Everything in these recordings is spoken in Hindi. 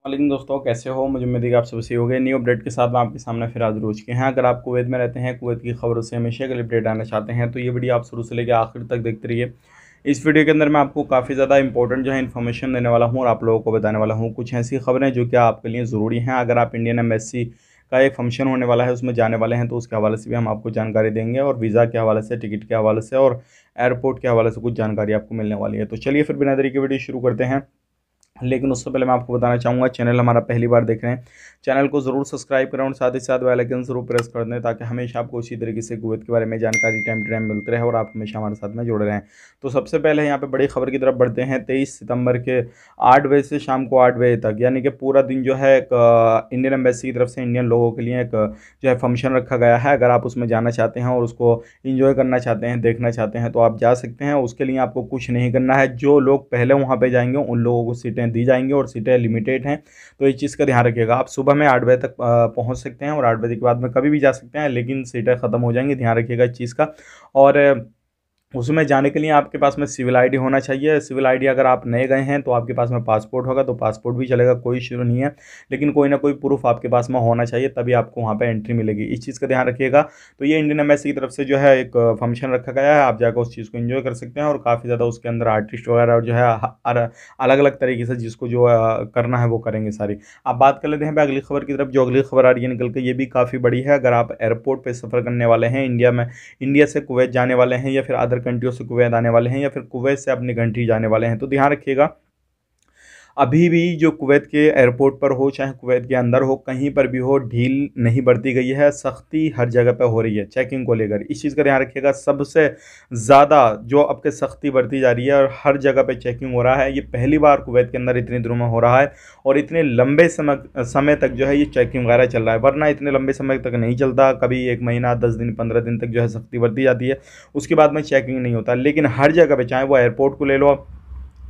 वालेकुम दोस्तों, कैसे हो? मुझे उम्मीद है कि आप सब सही हो गए। न्यू अपडेट के साथ मैं आपके सामने फिर हाजिर हो चुके हैं। अगर आप कुवैत में रहते हैं, कुवैत की खबरों से हमेशा के लिए अपडेट आना चाहते हैं तो ये वीडियो आप शुरू से लेकर आखिर तक देखते रहिए। इस वीडियो के अंदर मैं आपको काफ़ी ज़्यादा इंपॉर्टेंट जो है इन्फॉर्मेशन देने वाला हूँ और आप लोगों को बताने वाला हूँ कुछ ऐसी खबरें जो कि आपके लिए ज़रूरी हैं। अगर आप इंडियन एम्बेसी का एक फंक्शन होने वाला है उसमें जाने वाले हैं तो उसके हवाले से भी हम आपको जानकारी देंगे, और वीज़ा के हवाले से, टिकट के हवाले से और एयरपोर्ट के हवाले से कुछ जानकारी आपको मिलने वाली है। तो चलिए फिर बिना देरी के वीडियो शुरू करते हैं। लेकिन उससे पहले मैं आपको बताना चाहूँगा, चैनल हमारा पहली बार देख रहे हैं, चैनल को ज़रूर सब्सक्राइब करें और साथ ही साथ बेल आइकन ज़रूर प्रेस कर दें ताकि हमेशा आपको इसी तरीके से कुवैत के बारे में जानकारी टाइम टू टाइम मिलती रहे और आप हमेशा हमारे साथ में जुड़े रहें। तो सबसे पहले यहाँ पे बड़ी खबर की तरफ बढ़ते हैं। 23 सितंबर के 8 बजे से शाम को 8 बजे तक, यानी कि पूरा दिन जो है एक इंडियन एम्बेसी की तरफ से इंडियन लोगों के लिए एक जो है फंक्शन रखा गया है। अगर आप उसमें जाना चाहते हैं और उसको इंजॉय करना चाहते हैं, देखना चाहते हैं तो आप जा सकते हैं। उसके लिए आपको कुछ नहीं करना है। जो लोग पहले वहाँ पे जाएंगे उन लोगों को सीटें दी जाएंगी और सीटें लिमिटेड हैं, तो इस चीज़ का ध्यान रखिएगा। आप सुबह में 8 बजे तक पहुँच सकते हैं और 8 बजे के बाद में कभी भी जा सकते हैं, लेकिन सीटें ख़त्म हो जाएंगी, ध्यान रखिएगा इस चीज़ का। और उसमें जाने के लिए आपके पास में सिविल आईडी होना चाहिए। सिविल आईडी अगर आप नए गए हैं तो आपके पास में पासपोर्ट होगा तो पासपोर्ट भी चलेगा, कोई इशू नहीं है, लेकिन कोई ना कोई प्रूफ आपके पास में होना चाहिए, तभी आपको वहाँ पे एंट्री मिलेगी। इस चीज़ का ध्यान रखिएगा। तो ये इंडियन एम्बेसी की तरफ से जो है एक फंक्शन रखा गया है, आप जाकर उस चीज़ को एंजॉय कर सकते हैं। और काफ़ी ज़्यादा उसके अंदर आर्टिस्ट वगैरह और जो है अलग अलग तरीके से जिसको जो करना है वो करेंगे सारी। आप बात कर लेते हैं अगली खबर की तरफ। जो अगली खबर आ रही है निकल के, ये भी काफ़ी बड़ी है। अगर आप एयरपोर्ट पर सफ़र करने वाले हैं इंडिया में, इंडिया से कुवैत जाने वाले हैं या फिर अदर कंट्रियों से कुवैत आने वाले हैं या फिर कुवैत से अपनी कंट्री जाने वाले हैं, तो ध्यान रखिएगा, अभी भी जो कुवैत के एयरपोर्ट पर हो चाहे कुवैत के अंदर हो, कहीं पर भी हो, ढील नहीं बरती गई है। सख्ती हर जगह पे हो रही है चेकिंग को लेकर। इस चीज़ का ध्यान रखिएगा। सबसे ज़्यादा जो अब के सख्ती बरती जा रही है और हर जगह पे चेकिंग हो रहा है। ये पहली बार कुवैत के अंदर इतने दिनों में हो रहा है और इतने लंबे समय तक जो है ये चेकिंग वगैरह चल रहा है, वरना इतने लंबे समय तक नहीं चलता। कभी 1 महीना, 10 दिन, 15 दिन तक जो है सख्ती बरती जाती है, उसके बाद में चेकिंग नहीं होता। लेकिन हर जगह पे, चाहे वो एयरपोर्ट को ले लो,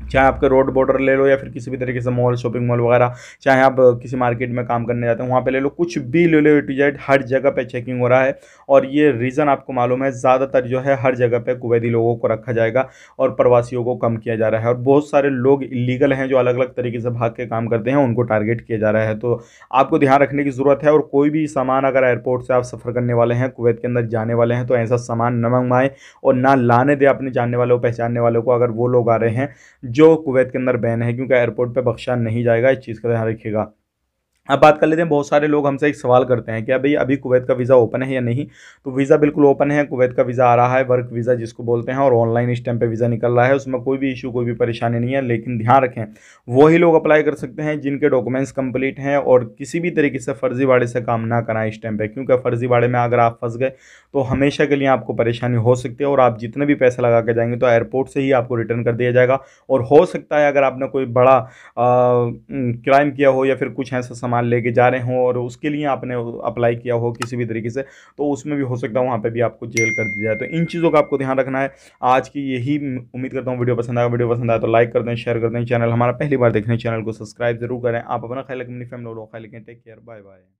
चाहे आपके रोड बॉर्डर ले लो या फिर किसी भी तरीके से मॉल, शॉपिंग मॉल वगैरह, चाहे आप किसी मार्केट में काम करने जाते हैं वहाँ पे ले लो, कुछ भी ले लो, ए टू जेड हर जगह पे चेकिंग हो रहा है। और ये रीज़न आपको मालूम है, ज़्यादातर जो है हर जगह पे कुवैती लोगों को रखा जाएगा और प्रवासियों को कम किया जा रहा है। और बहुत सारे लोग इलीगल हैं जो अलग अलग तरीके से भाग के काम करते हैं, उनको टारगेट किया जा रहा है। तो आपको ध्यान रखने की ज़रूरत है। और कोई भी सामान अगर एयरपोर्ट से आप सफ़र करने वाले हैं, कुवैत के अंदर जाने वाले हैं, तो ऐसा सामान न मंगवाएं और ना लाने दें अपने जानने वालों, पहचानने वालों को, अगर वो लोग आ रहे हैं जो कुवैत के अंदर बैन है, क्योंकि एयरपोर्ट पे बख्शा नहीं जाएगा। इस चीज़ का ध्यान रखिएगा। अब बात कर लेते हैं, बहुत सारे लोग हमसे एक सवाल करते हैं कि भाई अभी कुवैत का वीज़ा ओपन है या नहीं। तो वीज़ा बिल्कुल ओपन है, कुवैत का वीज़ा आ रहा है, वर्क वीज़ा जिसको बोलते हैं, और ऑनलाइन इस टाइम पे वीज़ा निकल रहा है। उसमें कोई भी इशू, कोई भी परेशानी नहीं है। लेकिन ध्यान रखें, वही लोग अप्लाई कर सकते हैं जिनके डॉक्यूमेंट्स कंप्लीट हैं और किसी भी तरीके से फर्जीवाड़े से काम ना कराएं इस टाइम पे, क्योंकि फर्जीवाड़े में अगर आप फंस गए तो हमेशा के लिए आपको परेशानी हो सकती है और आप जितने भी पैसे लगा के जाएंगे तो एयरपोर्ट से ही आपको रिटर्न कर दिया जाएगा। और हो सकता है अगर आपने कोई बड़ा क्राइम किया हो या फिर कुछ ऐसा सामान लेके जा रहे हों और उसके लिए आपने अप्लाई किया हो किसी भी तरीके से, तो उसमें भी हो सकता है वहाँ पे भी आपको जेल कर दी जाए। तो इन चीज़ों का आपको ध्यान रखना है। आज की यही उम्मीद करता हूँ वीडियो पसंद आया। वीडियो पसंद आया तो लाइक कर दें, शेयर कर दें। चैनल हमारा पहली बार देखने, चैनल को सब्सक्राइब जरूर करें। आप अपना ख्याल रखें, अपनी फैमिली लो ख्याल रखें। Take care, bye bye.